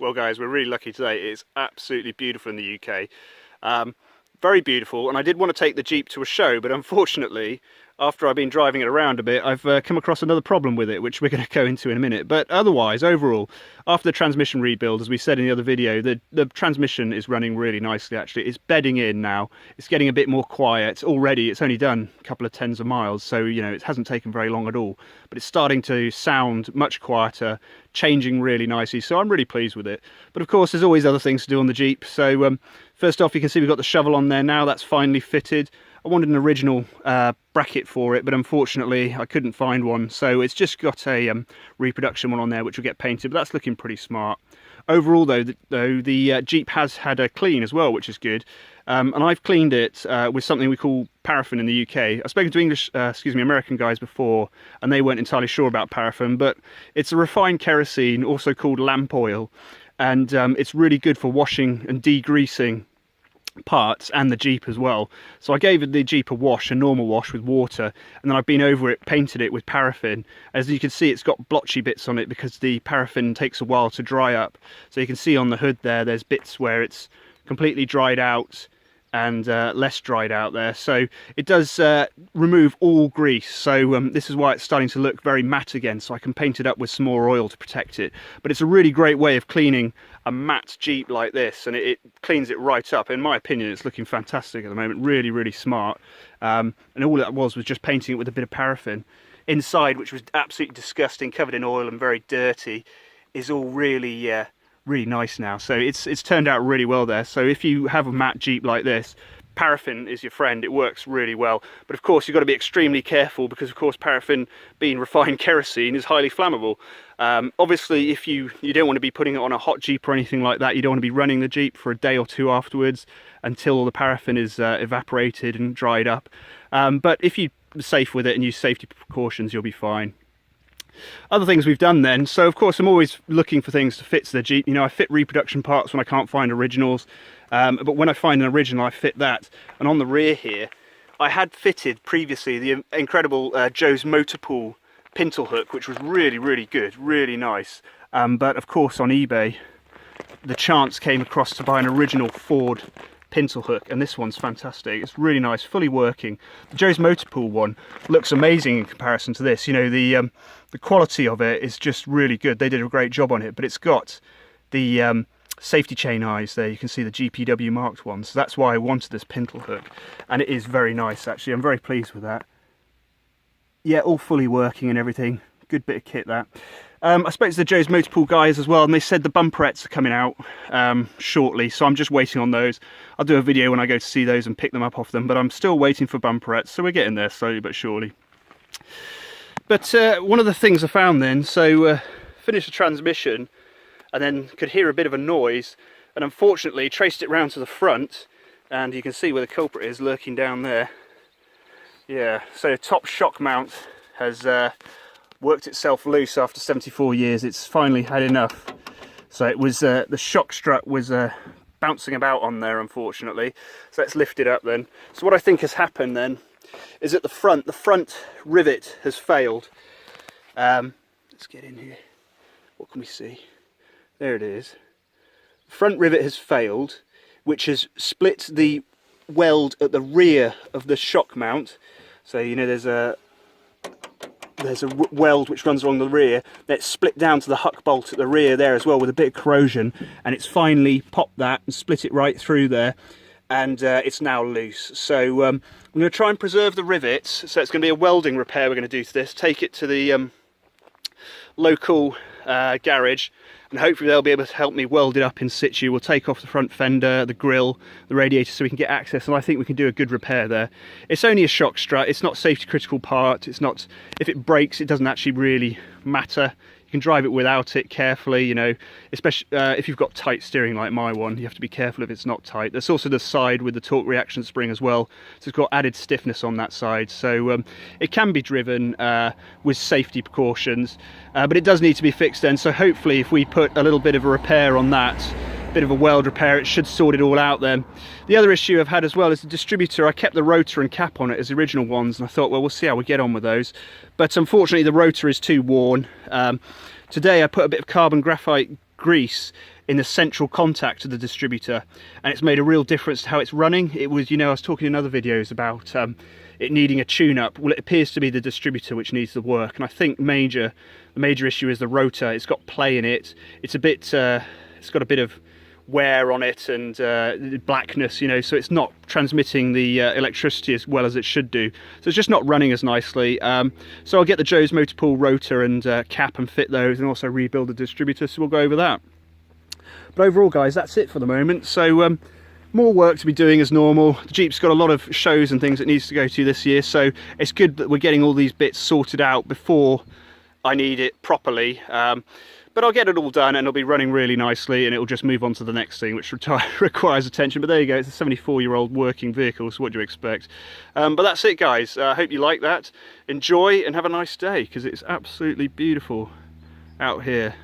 Well guys, we're really lucky today. It's absolutely beautiful in the UK. Very beautiful, and I did want to take the Jeep to a show, but unfortunately, after I've been driving it around a bit, I've come across another problem with it, which we're going to go into in a minute. But otherwise, overall, after the transmission rebuild, as we said in the other video, the transmission is running really nicely actually. It's bedding in now, it's getting a bit more quiet. Already, it's only done a couple of tens of miles, so you know, it hasn't taken very long at all. But it's starting to sound much quieter, changing really nicely, so I'm really pleased with it. But of course, there's always other things to do on the Jeep. So first off, you can see we've got the shovel on there now, that's finally fitted. I wanted an original bracket for it, but unfortunately I couldn't find one, so it's just got a reproduction one on there which will get painted, but that's looking pretty smart. Overall though, the Jeep has had a clean as well, which is good, and I've cleaned it with something we call paraffin in the UK. I've spoken to American guys before, and they weren't entirely sure about paraffin, but it's a refined kerosene, also called lamp oil, and it's really good for washing and degreasing parts and the Jeep as well. So I gave the Jeep a wash, a normal wash with water, and then I've been over it, painted it with paraffin. As you can see, it's got blotchy bits on it because the paraffin takes a while to dry up. So you can see on the hood there's bits where it's completely dried out and less dried out there, so it does remove all grease. So this is why it's starting to look very matte again, so I can paint it up with some more oil to protect it. But it's a really great way of cleaning a matte Jeep like this, and it cleans it right up. In my opinion, it's looking fantastic at the moment, really smart. And all that was just painting it with a bit of paraffin. Inside, which was absolutely disgusting, covered in oil and very dirty, is all really nice now. So it's turned out really well there. So if you have a matte Jeep like this, paraffin is your friend. It works really well, but of course you've got to be extremely careful because of course paraffin, being refined kerosene, is highly flammable. Obviously if you don't want to be putting it on a hot Jeep or anything like that, you don't want to be running the Jeep for a day or two afterwards until all the paraffin is evaporated and dried up. But if you're safe with it and use safety precautions, you'll be fine. Other things we've done then, so of course I'm always looking for things to fit to the Jeep. You know, I fit reproduction parts when I can't find originals, but when I find an original I fit that. And on the rear here I had fitted previously the incredible Joe's Motorpool pintle hook, which was really good, really nice. But of course on eBay the chance came across to buy an original Ford pintle hook, and this one's fantastic. It's really nice, fully working. The Joe's Motorpool one looks amazing in comparison to this. You know, the quality of it is just really good. They did a great job on it, but it's got the safety chain eyes there. You can see the GPW marked one, so that's why I wanted this pintle hook, and it is very nice actually. I'm very pleased with that. Yeah, all fully working and everything. Good bit of kit that. I spoke to the Joe's Motorpool guys as well, and they said the bumperettes are coming out shortly, so I'm just waiting on those. I'll do a video when I go to see those and pick them up off them, but I'm still waiting for bumperettes, so we're getting there slowly but surely. But one of the things I found then, so finished the transmission and then could hear a bit of a noise, and unfortunately traced it round to the front, and you can see where the culprit is lurking down there. Yeah, so the top shock mount has worked itself loose after 74 years. It's finally had enough. So it was the shock strut was bouncing about on there, unfortunately. So let's lift it up then. So what I think has happened then is at the front rivet has failed. Let's get in here. What can we see? There it is. The front rivet has failed, which has split the weld at the rear of the shock mount. So you know there's a weld which runs along the rear that's split down to the huck bolt at the rear there as well with a bit of corrosion, and it's finally popped that and split it right through there, and it's now loose. So I'm going to try and preserve the rivets. So it's going to be a welding repair we're going to do to this, take it to the local garage, and hopefully they'll be able to help me weld it up in situ. We'll take off the front fender, the grille, the radiator, so we can get access, and I think we can do a good repair there. It's only a shock strut, it's not a safety critical part, it's not, if it breaks it doesn't actually really matter. You can drive it without it carefully, you know, especially if you've got tight steering like my one, you have to be careful if it's not tight. There's also the side with the torque reaction spring as well, so it's got added stiffness on that side, so it can be driven with safety precautions, but it does need to be fixed then. So hopefully if we put a little bit of a repair on that, bit of a weld repair, it should sort it all out then. The other issue I've had as well is the distributor. I kept the rotor and cap on it as the original ones, and I thought, well, we'll see how we get on with those, but unfortunately the rotor is too worn. Today I put a bit of carbon graphite grease in the central contact of the distributor, and it's made a real difference to how it's running. It was, you know, I was talking in other videos about it needing a tune-up. Well, it appears to be the distributor which needs the work, and I think the major issue is the rotor. It's got play in it. It's a bit, it's got a bit of wear on it and blackness, you know, so it's not transmitting the electricity as well as it should do. So it's just not running as nicely. So I'll get the Joe's Motor Pool rotor and cap and fit those, and also rebuild the distributor, so we'll go over that. But overall, guys, that's it for the moment. So more work to be doing as normal. The Jeep's got a lot of shows and things it needs to go to this year, so it's good that we're getting all these bits sorted out before I need it properly. But I'll get it all done and it'll be running really nicely, and it'll just move on to the next thing, which requires attention. But there you go, it's a 74-year-old working vehicle, so what do you expect? But that's it, guys. I hope you like that. Enjoy and have a nice day, because it's absolutely beautiful out here.